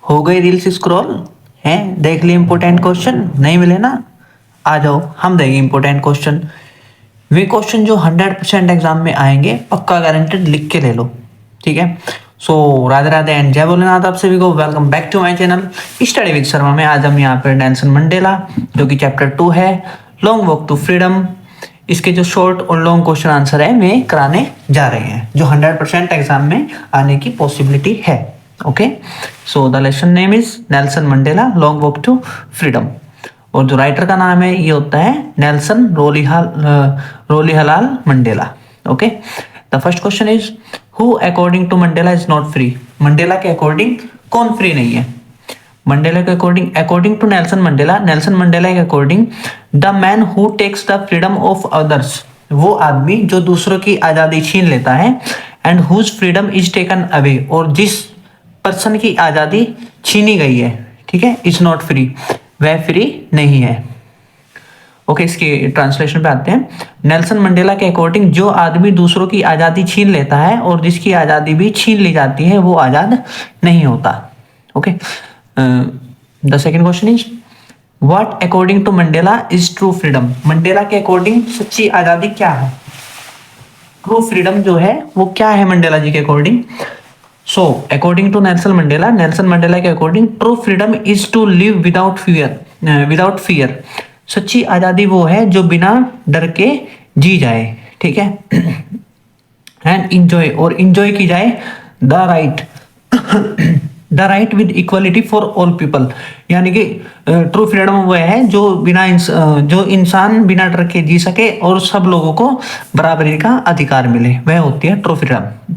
हो गई reels scroll हैं, देख लिए इंपॉर्टेंट क्वेश्चन नहीं मिले ना, आ जाओ हम देंगे इंपॉर्टेंट क्वेश्चन। वे क्वेश्चन जो 100% एग्जाम में आएंगे, पक्का गारंटेड, लिख के ले लो, ठीक है। सो राधे राधे एंड जय भोलेनाथ आप सभी को। Welcome back to my channel study with Sharma में। आज हम यहाँ पे नेल्सन मंडेला जो कि चैप्टर 2 है, लॉन्ग वॉक टू फ्रीडम, इसके जो शॉर्ट और लॉन्ग क्वेश्चन आंसर है वे कराने जा रहे हैं, जो 100% एग्जाम में आने की पॉसिबिलिटी है। Okay, so the lesson name is Nelson Mandela long walk to freedom, और जो राइटर का नाम है ये होता है Nelson Rolihlahla Mandela. Okay, the first question is who according to Mandela is not free. Mandela के अकॉर्डिंग कौन फ्री नहीं है? मंडेला के according, according to Nelson Mandela, Nelson Mandela के according the man who takes the freedom of others, वो आदमी जो दूसरों की आजादी छीन लेता है, and whose freedom is taken away, और जिस पर्सन की आजादी छीनी गई है, ठीक है, इज नॉट फ्री, वह फ्री नहीं है। ओके, इसके ट्रांसलेशन पे आते हैं। नेल्सन मंडेला के अकॉर्डिंग जो आदमी दूसरों की आजादी छीन लेता है और जिसकी आजादी भी छीन ली जाती है वो आजाद नहीं होता। Okay, the second question is what according to Mandela is true freedom. Mandela के अकॉर्डिंग सच्ची आजादी क्या है? ट्रू फ्रीडम जो है वो क्या है मंडेला जी के according? So according to Nelson Mandela के according true freedom is to live without fear. सच्ची आजादी वो है जो बिना डर के जी जाए, ठीक है, एंड इंजॉय, और इंजॉय की जाए the right with equality for all people. यानी कि ट्रू फ्रीडम वो है जो इंसान बिना डर के जी सके और सब लोगों को बराबरी का अधिकार मिले, वह होती है ट्रू फ्रीडम।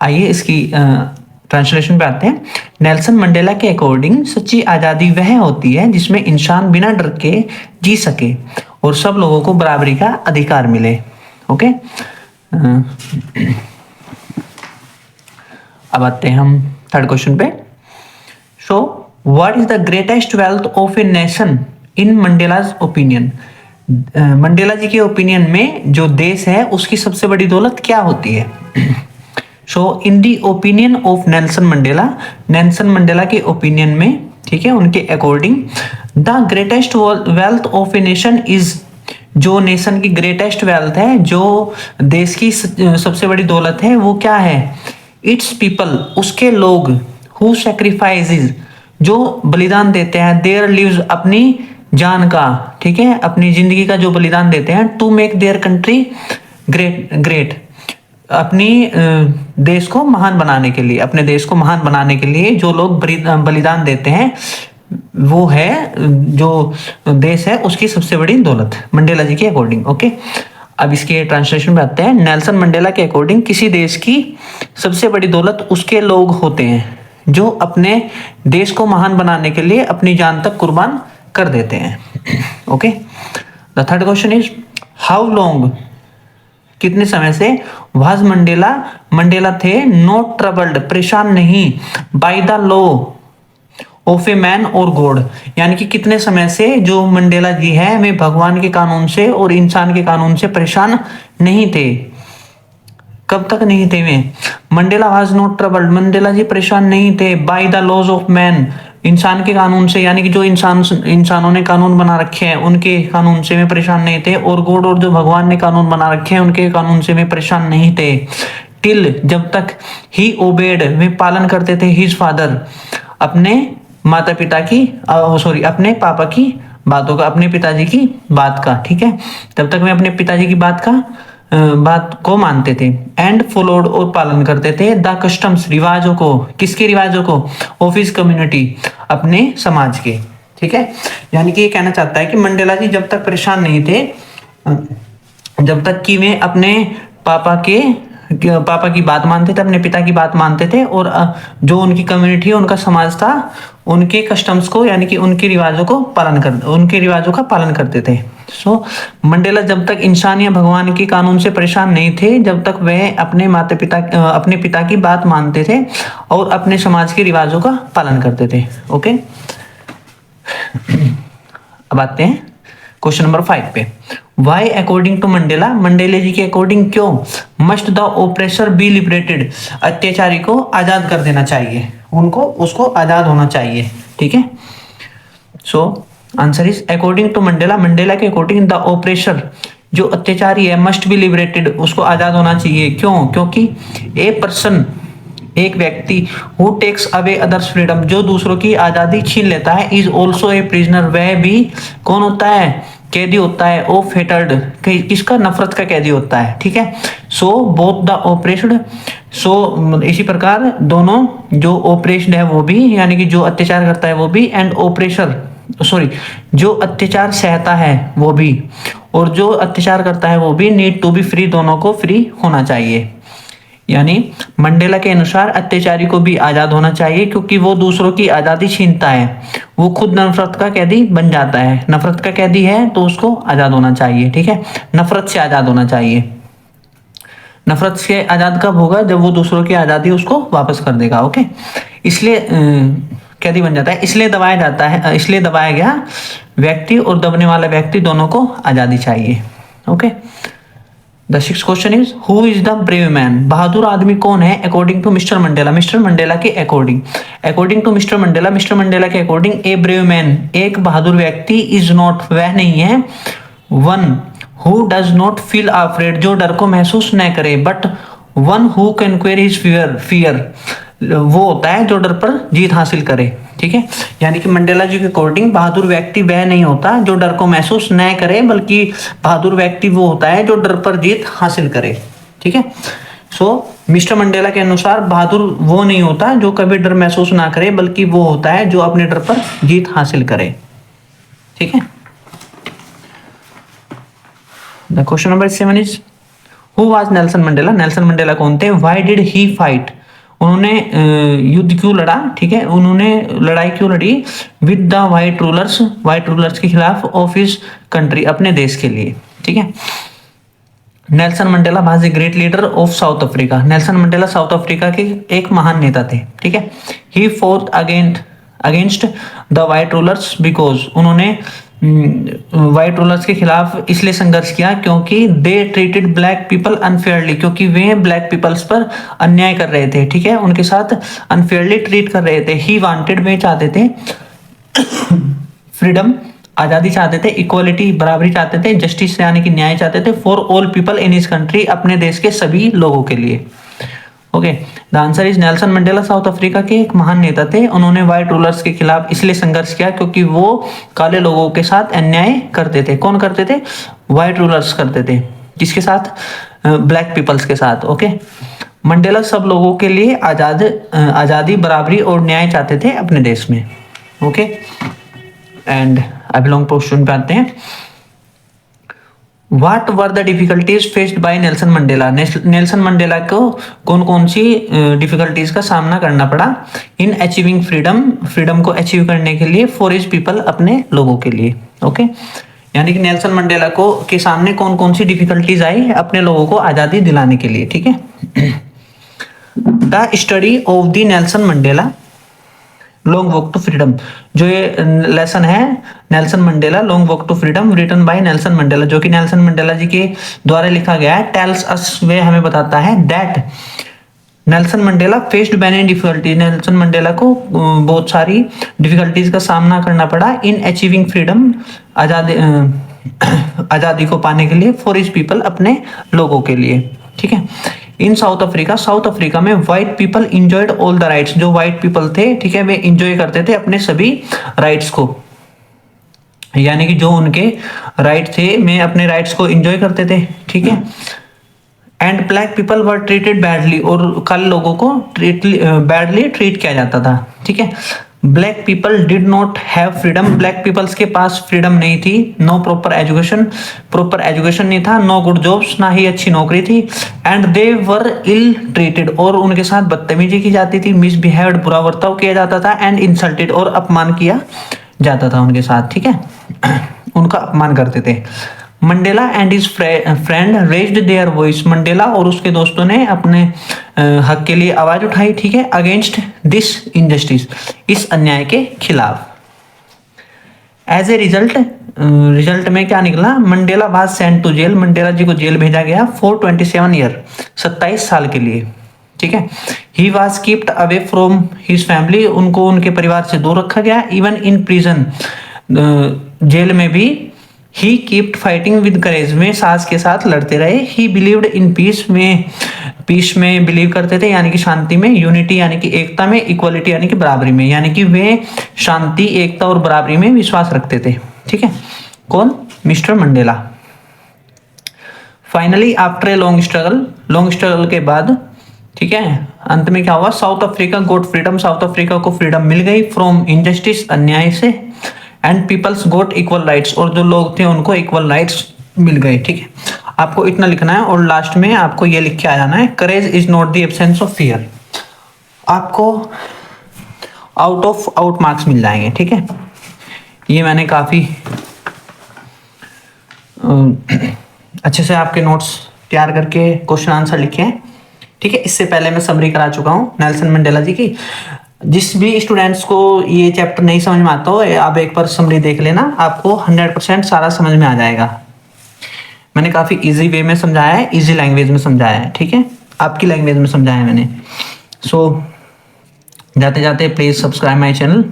आइए इसकी ट्रांसलेशन पे आते हैं। नेल्सन मंडेला के अकॉर्डिंग सच्ची आजादी वह होती है जिसमें इंसान बिना डर के जी सके और सब लोगों को बराबरी का अधिकार मिले। ओके, अब आते हैं हम थर्ड क्वेश्चन पे। So what is the greatest wealth of a nation in Mandela's opinion. Mandela ji के ओपिनियन में जो देश है उसकी सबसे बड़ी दौलत क्या होती है? सो इन दी ओपिनियन ऑफ नेल्सन मंडेला के ओपिनियन में, ठीक है, उनके according the greatest wealth of a nation is, जो नेशन की ग्रेटेस्ट वेल्थ है, जो देश की सबसे बड़ी दौलत है, वो क्या है? इट्स पीपल, उसके लोग, हु सैक्रिफाइसेस, जो बलिदान देते हैं, देयर लिव्स, अपनी जान का, ठीक है, अपनी जिंदगी का जो बलिदान देते हैं, to make their country great, अपनी देश को महान बनाने के लिए, अपने देश को महान बनाने के लिए जो लोग बलिदान देते हैं, वो है जो देश है उसकी सबसे बड़ी दौलत, मंडेला जी के अकॉर्डिंग। ओके, अब इसके ट्रांसलेशन में आते हैं। नेल्सन मंडेला के अकॉर्डिंग किसी देश की सबसे बड़ी दौलत उसके लोग होते हैं जो अपने देश को महान बनाने के लिए अपनी जान तक कुर्बान कर देते हैं। Okay, the third question is how long, कितने समय से, वाज मंडेला थे नॉट ट्रबल्ड, परेशान नहीं, by the law of a man और गॉड, यानी कि कितने समय से जो मंडेला जी है वे भगवान के कानून से और इंसान के कानून से परेशान नहीं थे। कब तक नहीं थे वे? Mandela was not troubled, Mandela ji परेशान नहीं थे, by the laws of man, इंसान के कानून से, यानी कि जो इंसानों ने कानून बना रखे हैं उनके कानून से वे परेशान नहीं थे, और गॉड, और जो भगवान ने कानून बना रखे हैं उनके कानून से वे परेशान नहीं थे। टिल, जब तक, ही ओबेड, वे पालन करते थे, हिज फादर, अपने माता पिता की, अपने पापा की बातों का, अपने पिताजी की बात का, ठीक है, तब तक वे अपने पिताजी की बात को मानते थे। एंड फॉलोड, और पालन करते थे, द कस्टम्स, रिवाजों को, किसके रिवाजों को? ऑफ हिज कम्युनिटी, अपने समाज के, ठीक है। यानी कि ये कहना चाहता है कि मंडेला जी जब तक परेशान नहीं थे, जब तक कि वे अपने पापा की बात मानते थे, अपने पिता की बात मानते थे, और जो उनकी कम्युनिटी, उनका समाज था, उनके कस्टम्स को, यानी कि उनके रिवाजों का पालन करते थे। सो मंडेला जब तक इंसान या भगवान के कानून से परेशान नहीं थे, जब तक वह अपने पिता की बात मानते थे और अपने समाज के रिवाजों का पालन करते थे। ओके, अब आते हैं क्वेश्चन नंबर 5 पे। वाई अकॉर्डिंग टू मंडेला, मंडेले जी के अकॉर्डिंग क्यों must the oppressor B liberated, अत्याचारी को आजाद कर देना चाहिए। उनको उसको आज़ाद होना चाहिए, ठीक है। So answer is according to Mandela, Mandela के अकॉर्डिंग द ऑपरेशर, जो अत्याचारी है, मस्ट बी लिबरेटेड, उसको आज़ाद होना चाहिए। क्यों? क्योंकि ए पर्सन, एक व्यक्ति, who takes away others freedom, जो दूसरों की आज़ादी छीन लेता है, इज ऑल्सो ए प्रिजनर, वह भी कौन होता है? कैदी होता है। ऑफ हेटर्ड, किसका? नफरत का कैदी होता है, ठीक है। सो बोथ द ऑपरेस्ड, सो इसी प्रकार दोनों, जो ऑपरेशन है वो भी, यानी कि जो अत्याचार करता है वो भी, एंड ऑपरेशर, सॉरी, जो अत्याचार सहता है वो भी, और जो अत्याचार करता है वो भी, नीड टू बी फ्री, दोनों को फ्री होना चाहिए। यानी मंडेला के अनुसार अत्याचारी को भी आजाद होना चाहिए, क्योंकि वो दूसरों की आजादी छीनता है, वो खुद नफरत का कैदी बन जाता है। नफरत का कैदी है तो उसको आजाद होना चाहिए, ठीक है। नफरत से आजाद होना चाहिए। नफरत से आजाद कब होगा? जब वो दूसरों की आजादी उसको वापस कर देगा, ओके। इसलिए कैदी बन जाता है, इसलिए दबाया जाता है, इसलिए दबाया गया व्यक्ति और दबने वाला व्यक्ति दोनों को आजादी चाहिए, okay. The six question is who is the brave man, बहादुर आदमी कौन है according to mister Mandela, mister Mandela के according. According to mister Mandela के अकॉर्डिंग ए ब्रेव मैन, एक बहादुर व्यक्ति, इज नॉट, वह नहीं है, one who does not feel afraid, जो डर को महसूस न करे, but one who conquers his fear, वो होता है जो डर पर जीत हासिल करे, ठीक है। यानी कि मंडेला जी के अकॉर्डिंग बहादुर व्यक्ति वह नहीं होता जो डर को महसूस न करे, बल्कि बहादुर व्यक्ति वो होता है जो डर पर जीत हासिल करे, ठीक है। सो मिस्टर मंडेला के अनुसार बहादुर वो नहीं होता जो कभी डर महसूस ना करे, बल्कि वो होता है जो अपने डर पर जीत हासिल करे, ठीक है। The question number 7 is who was Nelson Mandela, Nelson Mandela कौन थे? व्हाई डिड ही फाइट, उन्होंने युद्ध क्यों लड़ा, ठीक है, उन्होंने लड़ाई क्यों लड़ी विद द व्हाइट रूलर्स के खिलाफ, ऑफ हिज कंट्री, अपने देश के लिए, ठीक है। Nelson Mandela was a great leader of south Africa, Nelson Mandela south Africa के एक महान नेता थे, ठीक है। He fought against the white rulers because, उन्होंने व्हाइट रूलर्स के खिलाफ इसलिए संघर्ष किया क्योंकि they treated black people unfairly, क्योंकि वे ब्लैक पीपल्स पर अन्याय कर रहे थे, ठीक है, उनके साथ अनफेयरली ट्रीट कर रहे थे। ही वांटेड, वे चाहते थे फ्रीडम, आजादी चाहते थे, इक्वालिटी, बराबरी चाहते थे, जस्टिस यानी कि न्याय चाहते थे, for all people in his country, अपने देश के सभी लोगों के लिए, okay. The answer is Nelson Mandela south Africa के एक महान नेता थे, उन्होंने व्हाइट रूलर्स के खिलाफ इसलिए संघर्ष किया क्योंकि वो काले लोगों के साथ अन्याय करते थे। कौन करते थे? व्हाइट रूलर्स करते थे, किसके साथ? ब्लैक पीपल्स के साथ, ओके। मंडेला सब लोगों के लिए आजादी, बराबरी और न्याय चाहते थे अपने देश में, ओके। एंड अभी लॉन्ग क्वेश्चन पे आते हैं। What were the difficulties faced by Nelson Mandela, Nelson Mandela को कौन कौन सी डिफिकल्टीज का सामना करना पड़ा इन अचीविंग फ्रीडम, फ्रीडम को अचीव करने के लिए, फॉर हिज पीपल, अपने लोगों के लिए, ओके। यानी कि नेल्सन मंडेला को के सामने कौन कौन सी डिफिकल्टीज आई अपने लोगों को आजादी दिलाने के लिए, ठीक है। The study of the Nelson Mandela long walk to freedom, जो ये लेसन है Nelson Mandela long walk to freedom, written by Nelson Mandela, जो कि नेल्सन मंडेला जी के द्वारा लिखा गया है, टेल्स अस, वे हमें बताता है that Nelson Mandela faced many difficulty, Nelson Mandela को बहुत सारी डिफिकल्टीज का सामना करना पड़ा इन अचीविंग फ्रीडम, आजादी को पाने के लिए, फॉर हिज पीपल, अपने लोगों के लिए, ठीक है। इन साउथ अफ्रीका में white people enjoyed all the rights, जो व्हाइट पीपल थे, ठीक है, वे इंजॉय करते थे अपने सभी राइट्स को, यानी कि जो उनके राइट थे, मैं अपने राइट्स को इंजॉय करते थे, ठीक है। And black people were treated badly, और काले लोगों को बैडली ट्रीट किया जाता था, ठीक है। Black people did not have freedom, black peoples के पास फ्रीडम नहीं थी। नो प्रॉपर एजुकेशन नहीं था, नो गुड जॉब्स, ना ही अच्छी नौकरी थी। And they were ill treated, और उनके साथ बदतमीजी की जाती थी, मिसबिहेव्ड, बुरा बर्ताव किया जाता था, एंड इंसल्टेड, और अपमान किया जाता था उनके साथ, ठीक है, उनका अपमान करते थे। Mandela and his friend raised their voice, Mandela और उसके दोस्तों ने अपने हक के लिए आवाज उठाई, ठीक है, अगेंस्ट दिस इनजस्टिस, इस अन्याय के खिलाफ। एज ए रिजल्ट में क्या निकला? Mandela was sent to jail, Mandela ji को जेल भेजा गया फॉर 27 ईयर, 27 साल के लिए, ठीक है। He was keeped away from his family, उनको उनके परिवार से दूर रखा गया। इवन इन प्रिजन, जेल में भी ही कीप्ड फाइटिंग विद करेज, में सास के साथ लड़ते रहे। ही बिलीव्ड इन पीस, में पीस में बिलीव करते थे यानी कि शांति में। यूनिटी यानी कि एकता में। इक्वालिटी यानी कि बराबरी में, यानी कि वे शांति, एकता और बराबरी में विश्वास रखते थे। ठीक है, कौन? Mister Mandela. Finally after a long struggle, long struggle के बाद, ठीक है, अंत में क्या हुआ? South Africa got freedom, South Africa को फ्रीडम मिल गई फ्रॉम इनजस्टिस, अन्याय से। And peoples got equal rights, और जो लोग थे उनको इक्वल राइट्स मिल गए। ठीक है, आपको इतना लिखना है और लास्ट में आपको ये लिख के आ जाना है, courage is not the absence of fear. आपको आउट मार्क्स मिल जाएंगे। ठीक है, ये मैंने काफी अच्छे से आपके नोट्स तैयार करके क्वेश्चन आंसर लिखे हैं। ठीक है, इससे पहले मैं समरी करा चुका हूँ नेल्सन मंडेला जी की। जिस भी स्टूडेंट्स को ये चैप्टर नहीं समझ में आता हो, आप एक बार समरी देख लेना, आपको 100% सारा समझ में आ जाएगा। मैंने काफी इजी वे में समझाया है, इजी लैंग्वेज में समझाया है। ठीक है, आपकी लैंग्वेज में समझाया है मैंने। सो जाते जाते प्लीज सब्सक्राइब माई चैनल।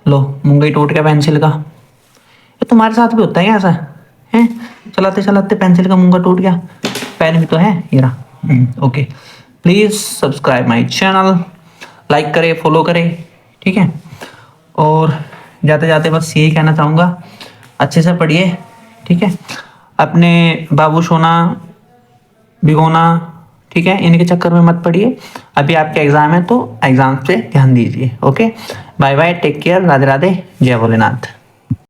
लो, मुंगई टूट गया पेंसिल का। ये तुम्हारे साथ भी होता है क्या ऐसा? है, चलाते चलाते पेंसिल का मुंगा टूट गया। पेन भी तो है ये रहा। Okay, please subscribe my channel, like करें, फॉलो करें। ठीक है, और जाते जाते बस यही कहना चाहूँगा, अच्छे से पढ़िए। ठीक है, अपने बाबू सोना भिगोना, ठीक है, इनके चक्कर में मत पड़िए। अभी आपके एग्जाम है तो एग्जाम पे ध्यान दीजिए। Okay, bye bye, take care, Radhe Radhe, Jai Bholenath.